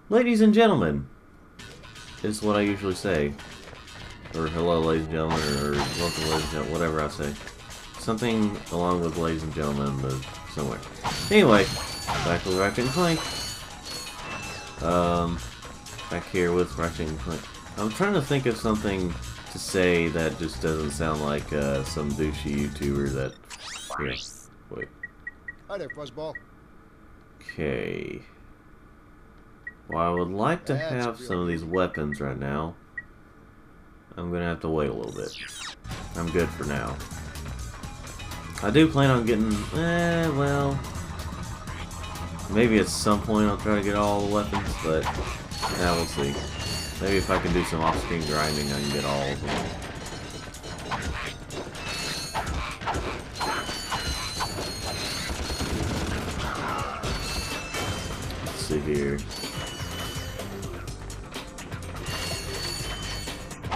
Ladies and gentlemen, is what I usually say. Or hello, ladies and gentlemen, or welcome, ladies and gentlemen, whatever I say. Something along with ladies and gentlemen, but somewhere. Anyway, back with Ratchet Clank. Back here with Ratchet Clank. I'm trying to think of something to say that just doesn't sound like some douchey YouTuber that... Here, wait. Hi there, Fuzzball. Okay. Well, I would like to have some of these weapons right now. I'm gonna have to wait a little bit. I'm good for now. I do plan on getting, well, maybe at some point I'll try to get all the weapons, but yeah, we'll see. Maybe if I can do some off-screen grinding, I can get all of them. Let's see here.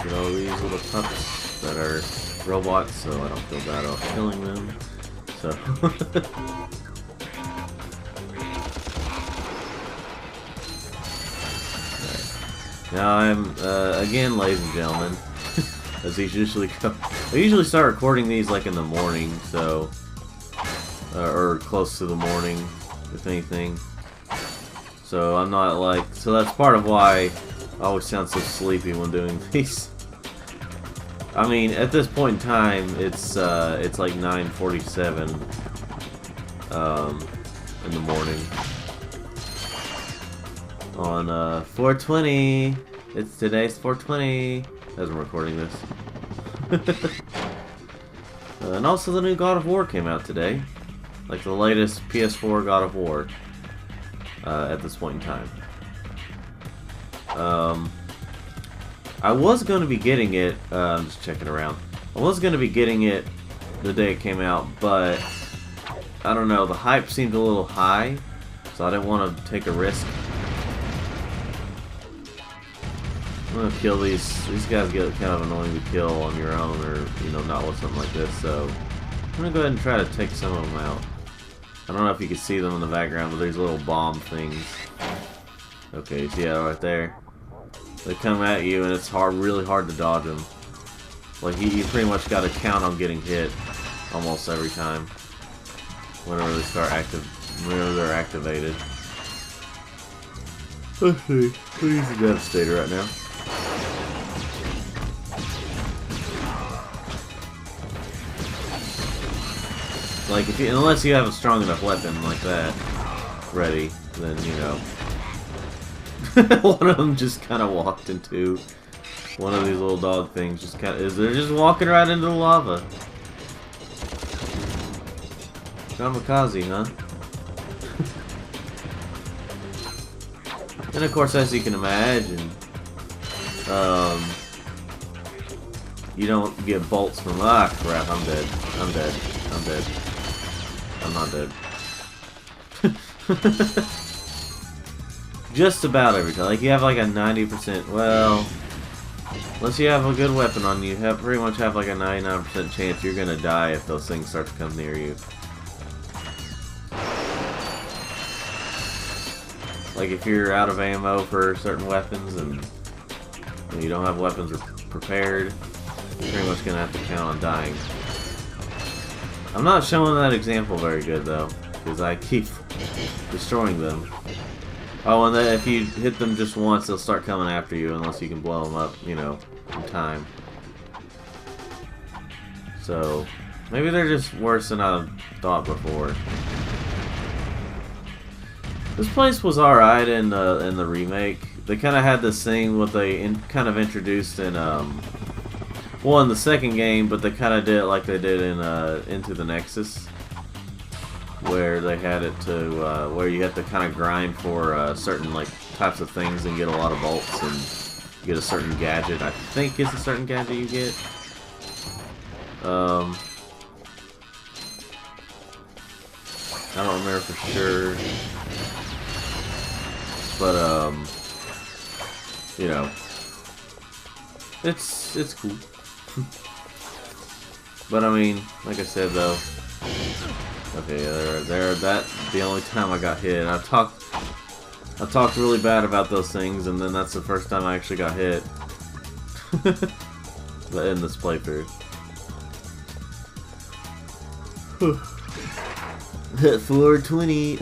Get all these little pups that are robots, so I don't feel bad about killing them. So now I'm again, ladies and gentlemen, as these usually go. I usually start recording these like in the morning, so or close to the morning, if anything. So I'm not like, so that's part of why I always sound so sleepy when doing these. I mean, at this point in time, it's like 9:47 in the morning on 420. It's today's 420 as I'm recording this. And also the new God of War came out today, like the latest PS4 God of War. At this point in time. I was going to be getting it, I'm just checking around. I was going to be getting it the day it came out, but I don't know, the hype seemed a little high, so I didn't want to take a risk. I'm going to kill these guys get kind of annoying to kill on your own, or, you know, not with something like this, so I'm going to go ahead and try to take some of them out. I don't know if you can see them in the background, but there's little bomb things. Okay, you see that right there? They come at you, and it's really hard to dodge them. Like, you pretty much got to count on getting hit almost every time. Whenever they're activated. Let's see. We're using Devastator right now. Like, unless you have a strong enough weapon like that ready, then, you know. One of them just kind of walked into one of these little dog things. Just kind of, they're just walking right into the lava. Kamikaze, huh? And of course, as you can imagine, you don't get bolts from, ah crap, I'm dead. I'm dead. I'm dead. I'm not dead. Just about every time. Like, you have like a 90%, well, unless you have a good weapon on you, pretty much have like a 99% chance you're gonna die if those things start to come near you. Like, if you're out of ammo for certain weapons and you don't have weapons prepared, you're pretty much gonna have to count on dying. I'm not showing that example very good though, because I keep destroying them. Oh, and then if you hit them just once, they'll start coming after you unless you can blow them up, you know, in time. So, maybe they're just worse than I thought before. This place was alright in the remake. They kind of had this thing what they kind of introduced in well, in the second game, but they kind of did it like they did in Into the Nexus, where they had it to where you have to kind of grind for certain like types of things and get a lot of bolts and get a certain gadget. I think it's a certain gadget you get. I don't remember for sure, but you know, it's cool. But I mean, like I said though, okay, that's the only time I got hit. I've talked I talked really bad about those things, and then that's the first time I actually got hit. But in this playthrough. 420.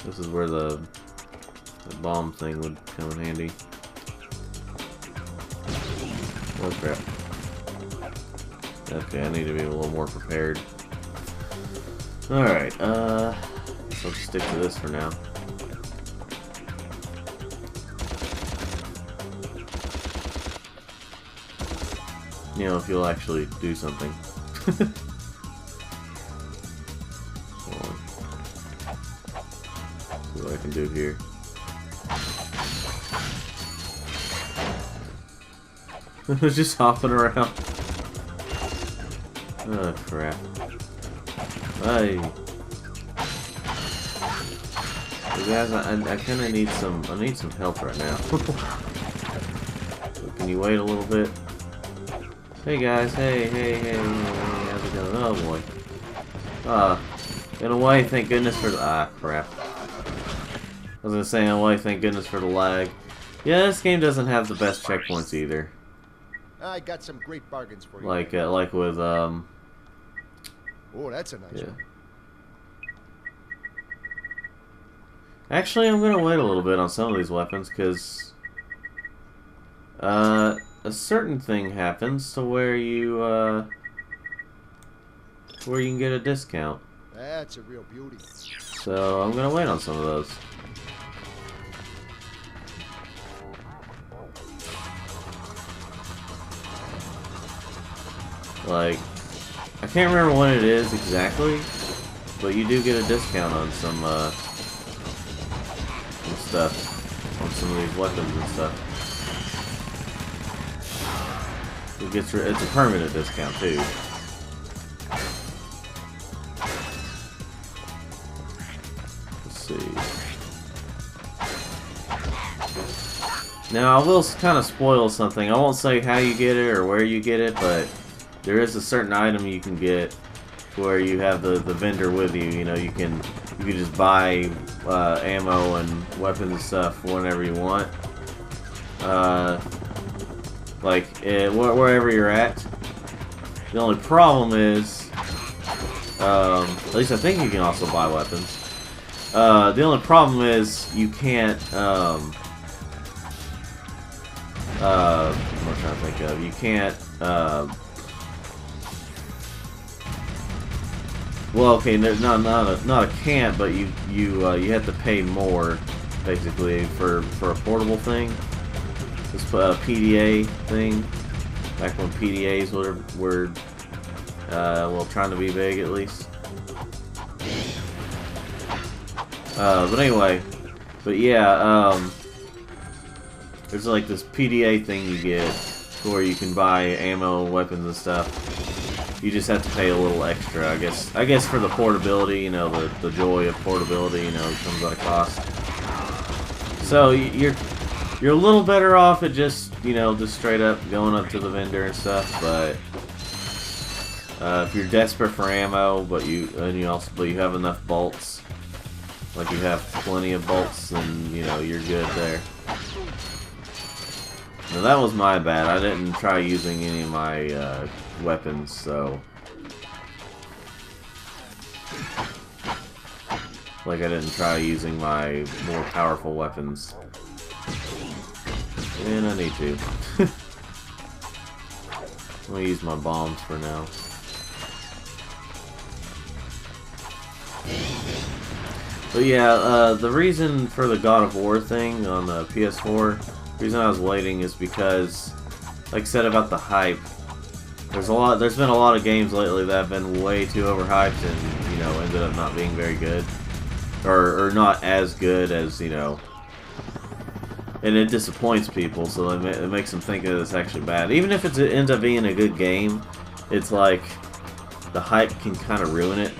This is where the bomb thing would come in handy. Oh crap. Okay, I need to be a little more prepared. Alright, so let's stick to this for now. You know, if you'll actually do something. Hold on. See what I can do here. Just hopping around. Oh crap. Hey. So guys, I kinda need some help right now. So can you wait a little bit? Hey guys, hey, how's it going? Oh boy. In a way, thank goodness for the crap. I was gonna say in a way, thank goodness for the lag. Yeah, this game doesn't have the best checkpoints either. I got some great bargains for you. Like with Oh, that's a nice yeah. one. Actually, I'm gonna wait a little bit on some of these weapons because a certain thing happens to where you can get a discount. That's a real beauty. So I'm gonna wait on some of those. Like, I can't remember what it is exactly, but you do get a discount on some stuff, on some of these weapons and stuff. It's a permanent discount too. Let's see. Now I will kind of spoil something. I won't say how you get it or where you get it, but there is a certain item you can get where you have the vendor with you. You know, you can just buy ammo and weapons and stuff whenever you want. Wherever you're at. The only problem is, at least I think you can also buy weapons. The only problem is you can't. What am I trying to think of? You can't. Well, okay, not a can't, but you have to pay more, basically, for a portable thing. This PDA thing, back when PDAs were well, trying to be big at least. But anyway, there's like this PDA thing you get where you can buy ammo, weapons, and stuff. You just have to pay a little extra, I guess. I guess for the portability, you know, the joy of portability, you know, it comes at a cost. So you're a little better off at just, you know, just straight up going up to the vendor and stuff. But if you're desperate for ammo, but you have enough bolts, like you have plenty of bolts, then you know you're good there. Now that was my bad. I didn't try using any of my weapons, so like I didn't try using my more powerful weapons. And I need to. I'm gonna use my bombs for now. But yeah, the reason for the God of War thing on the PS4, the reason I was waiting is because, like I said about the hype, there's been a lot of games lately that have been way too overhyped and, you know, ended up not being very good. Or not as good as, you know, and it disappoints people, so it makes them think that it's actually bad. Even if it ends up being a good game, it's like the hype can kind of ruin it.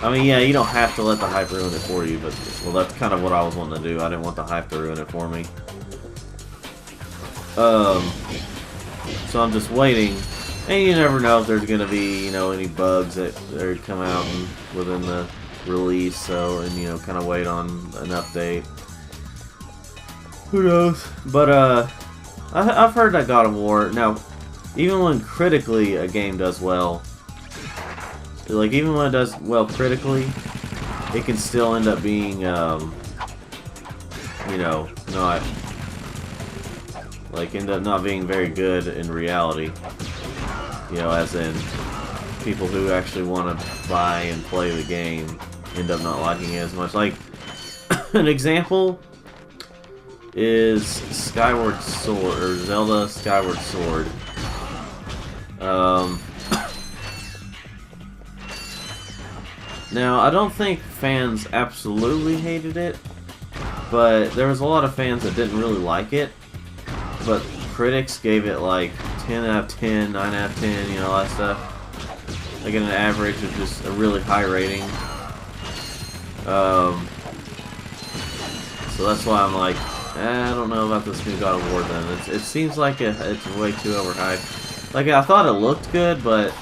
I mean, yeah, you don't have to let the hype ruin it for you, but, well, that's kind of what I was wanting to do. I didn't want the hype to ruin it for me. So I'm just waiting, And you never know if there's gonna be, you know, any bugs that come out within the release. So, and you know, kind of wait on an update. Who knows? But I've heard that God of War. Now, even when critically a game does well, like even when it does well critically, it can still end up being, you know, not like end up not being very good in reality. You know, as in people who actually want to buy and play the game end up not liking it as much. Like an example is Skyward Sword, or Zelda Skyward Sword. Now, I don't think fans absolutely hated it, but there was a lot of fans that didn't really like it, but critics gave it like 10 out of 10, 9 out of 10, you know, all that stuff. Like an average of just a really high rating. So that's why I'm like, I don't know about this new God of War then. It seems like it's way too overhyped. Like, I thought it looked good, but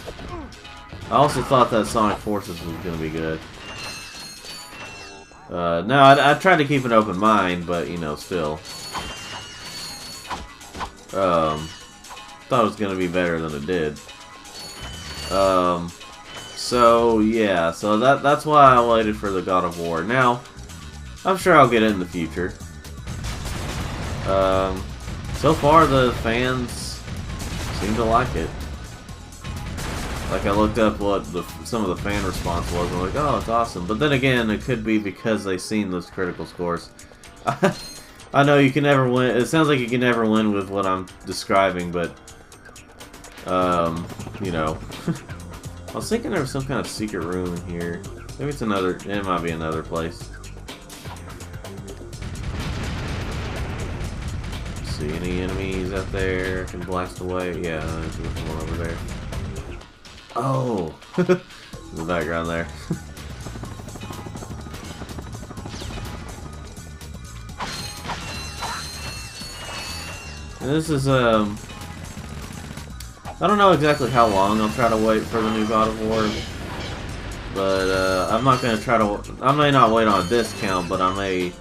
I also thought that Sonic Forces was going to be good. No, I tried to keep an open mind, but, you know, still. Thought it was going to be better than it did. So, yeah. So, that's why I waited for the God of War. Now, I'm sure I'll get it in the future. So far, the fans seem to like it. Like, I looked up what some of the fan response was, and I'm like, oh, it's awesome. But then again, it could be because they've seen those critical scores. I know you can never win. It sounds like you can never win with what I'm describing, but, you know. I was thinking there was some kind of secret room in here. Maybe it's another, it might be another place. See any enemies out there? I can blast away. Yeah, there's one over there. Oh, in the background there. And this is I don't know exactly how long I'll try to wait for the new God of War, but I'm not gonna try to. I may not wait on a discount, but I may